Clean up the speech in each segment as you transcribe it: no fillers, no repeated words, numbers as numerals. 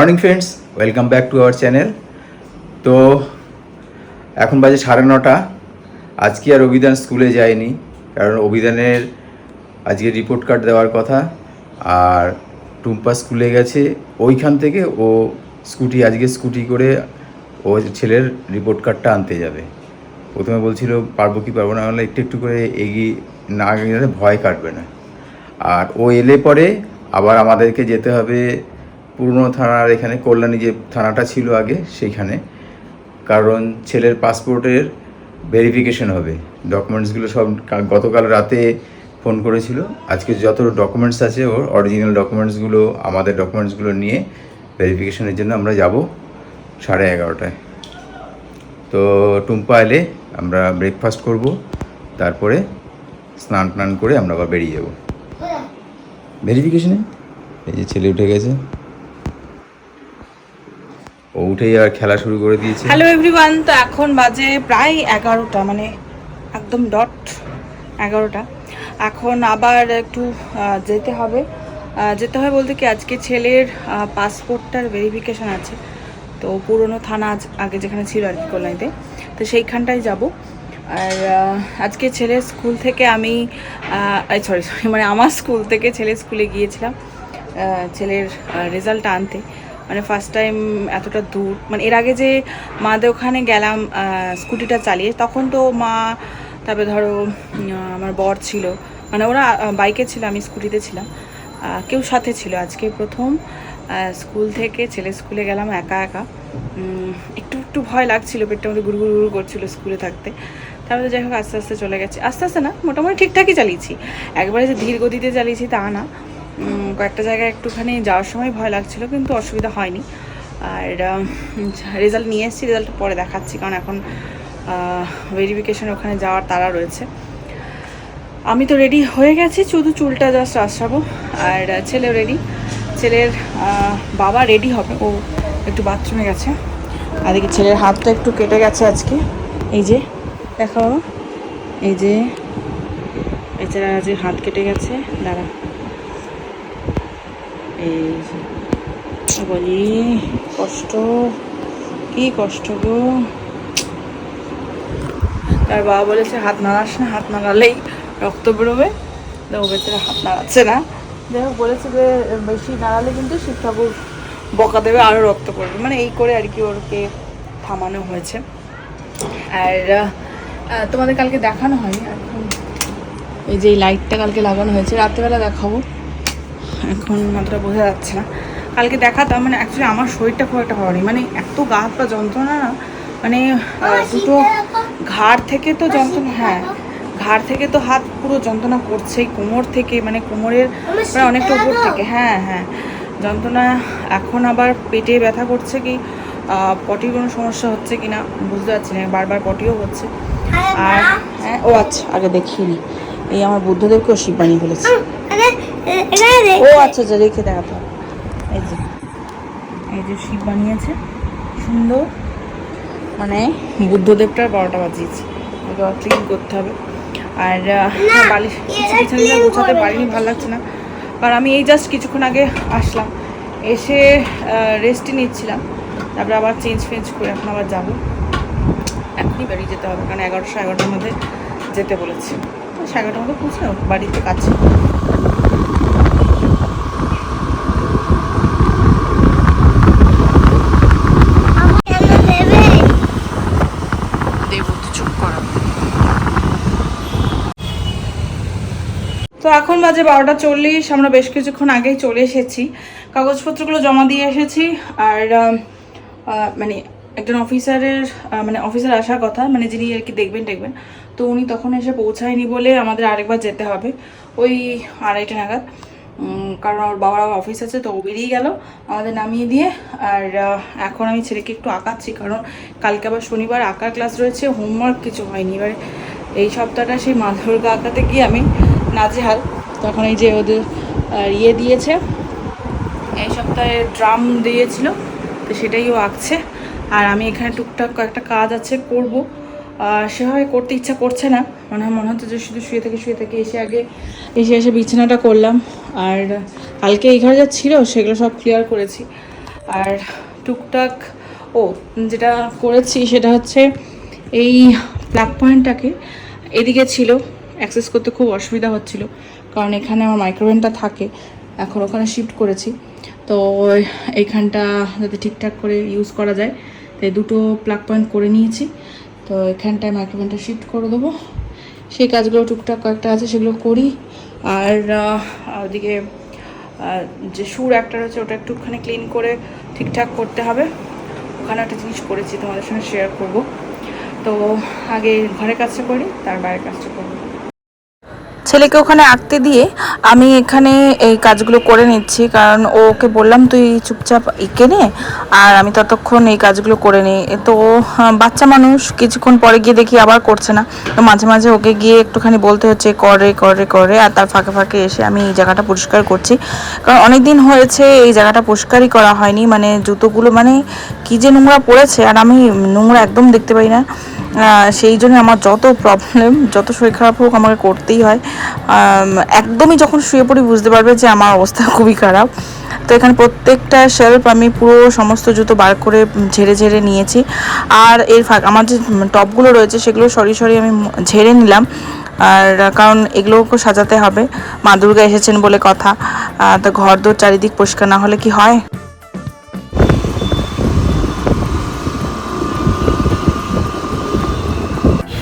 Morning friends, welcome back to our channel. তো এখন বাজে 9:30। আজকে আর অভিধান স্কুলে যায়নি, কারণ অভিধানের আজকে রিপোর্ট কার্ড দেওয়ার কথা। আর টুম্পা স্কুলে গেছে, ওইখান থেকে ও আজকে স্কুটি করে ও ছেলের রিপোর্ট কার্ডটা আনতে যাবে। প্রথমে বলছিল পারবো কি পারবো না, একটু একটু করে এগিয়ে না গেলে ভয় কাটবে না। আর ও এলে পরে আবার আমাদেরকে যেতে হবে পুরনো থানার, এখানে কল্যাণী যে থানাটা ছিল আগে সেইখানে, কারণ ছেলের পাসপোর্টের ভেরিফিকেশন হবে। ডকুমেন্টসগুলো সব গতকাল রাতে ফোন করেছিল, আজকে যত ডকুমেন্টস আছে ওর অরিজিনাল ডকুমেন্টসগুলো, আমাদের ডকুমেন্টসগুলো নিয়ে ভেরিফিকেশনের জন্য আমরা যাব 11:30টায়। তো টুম্পা এলে আমরা ব্রেকফাস্ট করব, তারপরে স্নান টান করে আমরা আবার বেরিয়ে যাব ভেরিফিকেশনে। এই যে ছেলে উঠে গেছে, ও উঠেই আর খেলা শুরু করে দিয়েছে। হ্যালো এভরিওয়ান, তো এখন বাজে প্রায় 11টা, মানে একদম ডট 11টা। এখন আবার একটু যেতে হবে বলতে কি, আজকে ছেলের পাসপোর্টটার ভেরিফিকেশান আছে। তো পুরনো থানা আগে যেখানে ছিল আর কি, কল্যাণীতে, তো সেইখানটায় যাব। আর আজকে ছেলের স্কুল থেকে আমি মানে আমার স্কুল থেকে ছেলের স্কুলে গিয়েছিলাম ছেলের রেজাল্টটা আনতে। মানে ফার্স্ট টাইম এতটা দূর, মানে এর আগে যে মাদের ওখানে গেলাম স্কুটিটা চালিয়ে, তখন তো মা, তারপরে ধরো আমার বর ছিল, মানে ওরা বাইকে ছিল, আমি স্কুটিতে ছিলাম, কেউ সাথে ছিল। আজকে প্রথম স্কুল থেকে ছেলে স্কুলে গেলাম একা একা। একটু একটু ভয় লাগছিল, পেটটা মধ্যে গুড় করছিল স্কুলে থাকতে। তারপরে যাই হোক আস্তে আস্তে চলে গেছে, আস্তে আস্তে না, মোটামুটি ঠিকঠাকই চালিয়েছি। একবারে যে ধীর গতিতে চালিয়েছি তা না, কয়েকটা জায়গায় একটুখানি যাওয়ার সময় ভয় লাগছিল, কিন্তু অসুবিধা হয়নি। আর রেজাল্ট নিয়ে এসেছি, রেজাল্টটা পরে দেখাচ্ছি, কারণ এখন ভেরিফিকেশন ওখানে যাওয়ার তাড়া রয়েছে। আমি তো রেডি হয়ে গেছি, শুধু চুলটা জাস্ট আসাবো। আর ছেলেও রেডি, ছেলের বাবা রেডি হবে, ও একটু বাথরুমে গেছে। আর দেখি ছেলের হাতটা একটু কেটে গেছে আজকে, এই যে দেখো, এই যে এছাড়া যে হাত কেটে গেছে, দাঁড়া, এই বলি কষ্ট, কি কষ্ট গো। তার বাবা বলেছে হাত নাড়াস না, হাত নাড়ালেই রক্ত বেরোবে। ও বেচারা হাত নাড়াচ্ছে না। যাই হোক, বলেছে যে বেশি নাড়ালে কিন্তু শিব ঠাকুর বকা দেবে, আরও রক্ত পড়বে, মানে এই করে আর কি ওরকে থামানো হয়েছে। আর তোমাদের কালকে দেখানো হয়নি, এখন এই যে লাইটটা কালকে লাগানো হয়েছে, রাত্রেবেলা দেখাবো, এখন অতটা বোঝা যাচ্ছে না। কালকে দেখাতাম, মানে অ্যাকচুয়ালি আমার শরীরটা খুব একটা ভালো নেই, মানে এত গা হাত পা যন্ত্রণা না, মানে দুটো ঘাড় থেকে তো যন্ত্রণা, হ্যাঁ ঘাড় থেকে তো হাত পুরো যন্ত্রণা করছেই, কোমর থেকে, মানে কোমরের প্রায় অনেকটা উপর থেকে, হ্যাঁ হ্যাঁ যন্ত্রণা। এখন আবার পেটে ব্যথা করছে, কি পটির কোনো সমস্যা হচ্ছে কি না বুঝতে পারছি না, বারবার পটিও হচ্ছে। আর হ্যাঁ, ও আচ্ছা আগে দেখিনি, এই আমার বুদ্ধদেবকেও শিব বানিয়ে ফেলেছে। ও আচ্ছা আচ্ছা, রেখে দেখাতে হবে। এই যে শিব বানিয়েছে সুন্দর, মানে বুদ্ধদেবটার 12টা বাজিয়েছে, ওকে ক্লিন করতে হবে। আর বালিশ বিছানাটা গোছাতে পারিনি, ভালো লাগছে না, কারণ আমি এই জাস্ট কিছুক্ষণ আগে আসলাম, এসে রেস্টই নিচ্ছিলাম, তারপরে আবার চেঞ্জ করে এখন আবার যাবো। এখনই বেরিয়ে যেতে হবে, কারণ 11:30 মধ্যে যেতে বলেছি, 11:30 মধ্যে পৌঁছে বাড়িতে কাছে। তো এখন বাজে 12:40, আমরা বেশ কিছুক্ষণ আগেই চলে এসেছি, কাগজপত্রগুলো জমা দিয়ে এসেছি। আর মানে একজন অফিসারের, মানে অফিসার আসার কথা, মানে যিনি আর কি দেখবেন, তো উনি তখন এসে পৌঁছায়নি বলে আমাদের আরেকবার যেতে হবে ওই 2:30 নাগাদ, কারণ ওর বাবার অফিস আছে, তো ও বেরিয়ে গেল আমাদের নামিয়ে দিয়ে। আর এখন আমি ছেলেকে একটু আঁকাচ্ছি, কারণ কালকে আবার শনিবার আঁকার ক্লাস রয়েছে, হোমওয়ার্ক কিছু হয়নি। এবারে এই সপ্তাহটা সেই মা দুর্গা আঁকাতে গিয়ে আমি নাজেহাল। তখন এই যে ওদের ইয়ে দিয়েছে, এই সপ্তাহে ড্রাম দিয়েছিল, তো সেটাই ও আঁকছে। আর আমি এখানে টুকটাক কয়েকটা কাজ আছে করব, সেভাবে করতে ইচ্ছা করছে না, মনে হচ্ছে যে শুধু শুয়ে থেকে এসে বিছানাটা করলাম। আর কালকে এই ঘরে যা ছিল সেগুলো সব ক্লিয়ার করেছি। আর টুকটাক যেটা করেছি সেটা হচ্ছে এই প্লাগ পয়েন্টটাকে এদিকে ছিল, অ্যাক্সেস করতে খুব অসুবিধা হচ্ছিল, কারণ এখানে আমার মাইক্রোওভেনটা থাকে, এখন ওখানে শিফট করেছি। তো এইখানটা যাতে ঠিকঠাক করে ইউজ করা যায় তাই দুটো প্লাগ পয়েন্ট করে নিয়েছি। তো এখানটায় মাইক্রোওভেনটা শিফট করে দেবো, সেই কাজগুলো টুকটাক কয়েকটা আছে সেগুলো করি। আর ওদিকে যে সুর একটা রয়েছে ওটা একটুখানি ক্লিন করে ঠিকঠাক করতে হবে, ওখানে একটা জিনিস করেছি তোমাদের সঙ্গে শেয়ার করব। তো আগে ঘরের কাজটা করি, তার বাইরের কাজটা করবো। ছেলেকে ওখানে আঁকতে দিয়ে আমি এখানে এই কাজগুলো করে নিচ্ছি, কারণ ওকে বললাম তুই চুপচাপ এঁকে নে আর আমি ততক্ষণ এই কাজগুলো করে নিই। তো বাচ্চা মানুষ, কিছুক্ষণ পরে গিয়ে দেখি আবার করছে না, তো মাঝে মাঝে ওকে গিয়ে একটুখানি বলতে হচ্ছে করে করে করে, আর তার ফাঁকে ফাঁকে এসে আমি এই জায়গাটা পরিষ্কার করছি, কারণ অনেক দিন হয়েছে এই জায়গাটা পরিষ্কারই করা হয়নি। মানে জুতোগুলো মানে কী যে নোংরা পড়েছে, আর আমি নোংরা একদম দেখতে পাই না, সেই জন্য আমার যত প্রবলেম, যত শরীর খারাপ হোক আমাকে করতেই হয়। একদমই যখন শুয়ে পড়ি বুঝতে পারবে যে আমার অবস্থা খুবই খারাপ। তো এখানে প্রত্যেকটা শেলফ আমি পুরো সমস্ত জুতো বার করে ঝেড়ে ঝেড়ে নিয়েছি। আর এর আমার যে টপগুলো রয়েছে সেগুলো সরি আমি ঝেড়ে নিলাম, আর কারণ এগুলোকে সাজাতে হবে, মা দুর্গা এসেছেন বলে কথা। তো ঘর দোর চারিদিক পরিষ্কার না হলে কি হয়।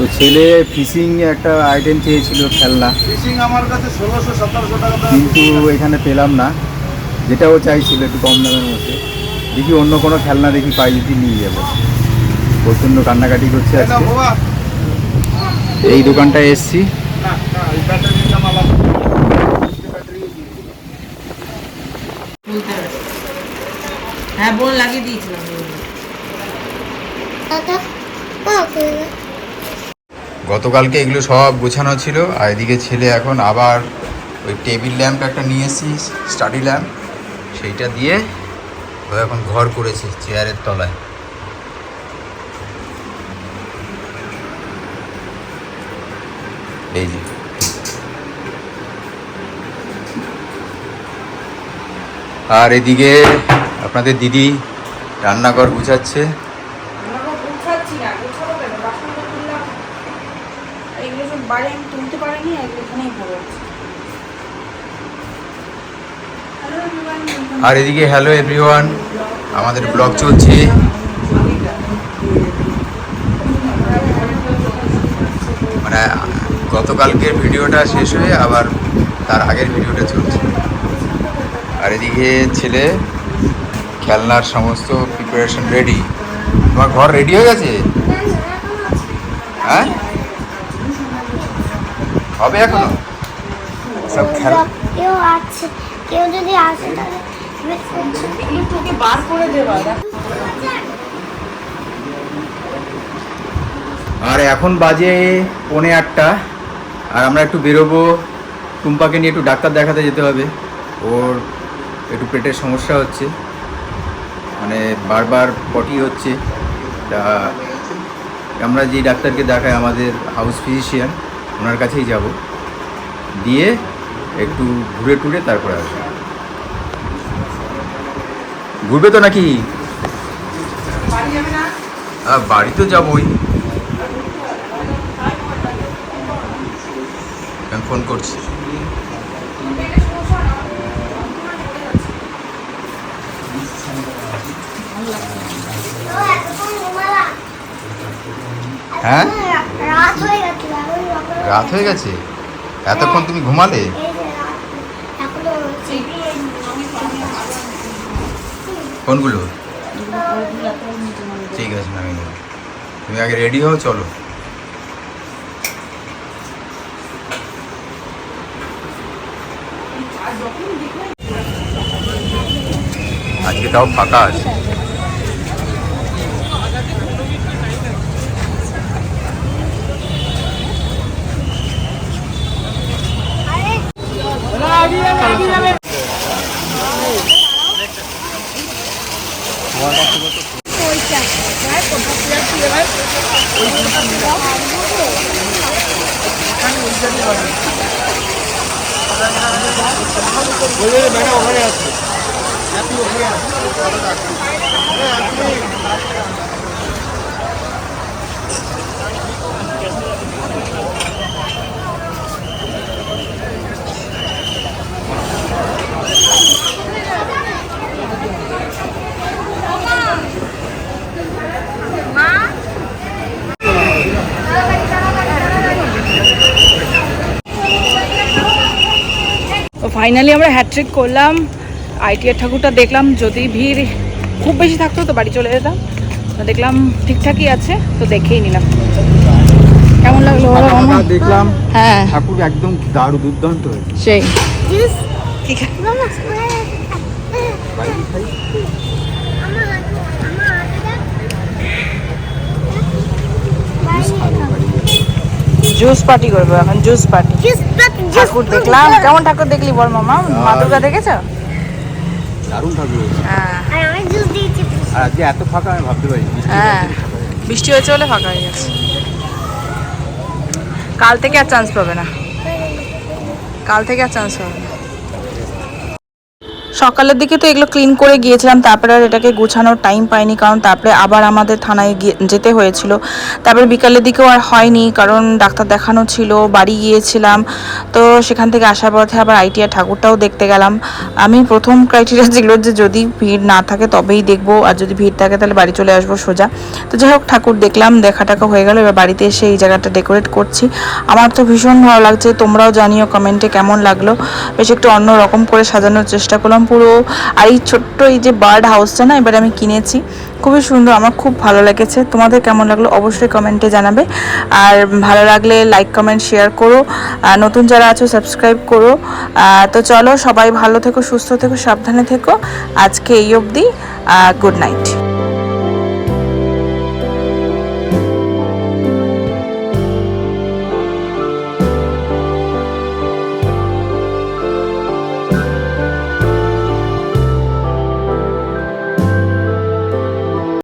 তো ছেলে ফিশিং একটা আইটেম চেয়েছিল, খেলনা, ফিশিং আমার কাছে 1600-1700 টাকা দাম। কিন্তু এখানে পেলাম না যেটা ও চাইছিল, একটু কম দামের মধ্যে। দেখি অন্য কোনো খেলনা দেখি পাই যদি নিয়ে যাবো। প্রচণ্ড কান্নাকাটি করছে না আজকে। বাবা, এই দোকানটায় এসছি, না না এই ব্যাটারির দাম আলাদা। হ্যাঁ বোন লাগিয়ে দিয়েছিলাম। গতকালকে এগুলো সব গোছানো ছিল, আর এদিকে ছেলে এখন আবার ওই টেবিল ল্যাম্প একটা নিয়ে এসেছি, স্টাডি ল্যাম্প, সেইটা দিয়ে ও এখন ঘর করেছে চেয়ারের তলায়। এই যে আর এদিকে আপনাদের দিদি রান্নাঘর গুছাচ্ছে। আর এদিকে হ্যালো এভরিওয়ান, আমাদের ব্লগ চলছে। মানে গতকালকের ভিডিওটা শেষ হয়ে আবার তার আগের ভিডিওটা চলছে। আর এদিকে ছেলে খেলনার সমস্ত প্রিপারেশন রেডি। তোমার ঘর রেডি হয়ে গেছে? হ্যাঁ, হবে এখনো সব খেলা। কেউ আছে, কেউ যদি আসে তাহলে তোকে বার করে দেবা। আর এখন বাজে 7:45, আর আমরা একটু বেরোবো, টুম্পাকে নিয়ে একটু ডাক্তার দেখাতে যেতে হবে। ওর একটু পেটের সমস্যা হচ্ছে, মানে বারবার পটি হচ্ছে। তা আমরা যেই ডাক্তারকে দেখাই, আমাদের হাউস ফিজিশিয়ান, ওনার কাছেই যাব, দিয়ে একটু ঘুরে টুরে তারপরে আসবো। ঘুরবে তো নাকি? বাড়ি তো যাবোই, আমি ফোন করছি। হ্যাঁ, রাত হয়ে গেছে। রাত হয়ে গেছে, এতক্ষণ তুমি ঘুমালে? কোনগুলো? ঠিক আছে, নামিয়ে নেবো। তুমি আগে রেডি হও, চলো। আজকে তাও ফাঁকা আছে। তো ফাইনালি আমরা হ্যাট্রিক করলাম, আইটিআর ঠাকুরটা দেখলাম। যদি ভিড় খুব বেশি থাকতো তো বাড়ি চলে যেতাম, তো দেখলাম ঠিকঠাকই আছে, তো দেখেই নিলাম। কেমন লাগলো বলো মামা? দেখলাম হ্যাঁ ঠাকুর একদম দারুণ দুর্দান্ত হয়েছে। সেই ঠিক আছে। মামা জুস পার্টি করবো এখন, জুস পার্টি। ঠাকুর দেখলাম, কেমন ঠাকুর দেখলি বল মামা? মা দুর্গা দেখেছো? দারুণ ঠাকুর হয়েছে। হ্যাঁ আর আমি জুস দিয়েছি। আর আজকে এত ফাঁকা আমি ভাবতে পারি। হ্যাঁ বৃষ্টি হয়েছে বলে ফাঁকা হয়ে গেছে। কাল থেকে আর চান্স পাবে না, কাল থেকে আর চান্স পাবে না। সকালের দিকে তো এগুলো ক্লিন করে গিয়েছিলাম, তারপরে আর এটাকে গোছানোর টাইম পাইনি, কারণ তারপরে আবার আমাদের থানায় যেতে হয়েছিল। তারপরে বিকালের দিকেও আর হয়নি, কারণ ডাক্তার দেখানো ছিল, বাড়ি গিয়েছিলাম। তো সেখান থেকে আসার পথে আবার আইটিআর ঠাকুরটাও দেখতে গেলাম। আমি প্রথম ক্রাইটেরিয়া যেগুলো যে যদি ভিড় না থাকে তবেই দেখবো, আর যদি ভিড় থাকে তাহলে বাড়ি চলে আসবো সোজা। তো যাই হোক ঠাকুর দেখলাম, দেখা টাকা হয়ে গেল। এবার বাড়িতে এসে এই জায়গাটা ডেকোরেট করছি। আমার তো ভীষণ ভালো লাগছে, তোমরাও জানিও কমেন্টে কেমন লাগলো। বেশ একটু অন্য রকম করে সাজানোর চেষ্টা করলাম পুরো। আর এই ছোট্ট এই যে বার্ড হাউসটা না এবার আমি কিনেছি, খুবই সুন্দর, আমার খুব ভালো লেগেছে। তোমাদের কেমন লাগলো অবশ্যই কমেন্টে জানাবে। আর ভালো লাগলে লাইক কমেন্ট শেয়ার করো, নতুন যারা আছো সাবস্ক্রাইব করো। তো চলো, সবাই ভালো থেকো, সুস্থ থেকো, সাবধানে থেকো। আজকে এই অবধি, গুড নাইট।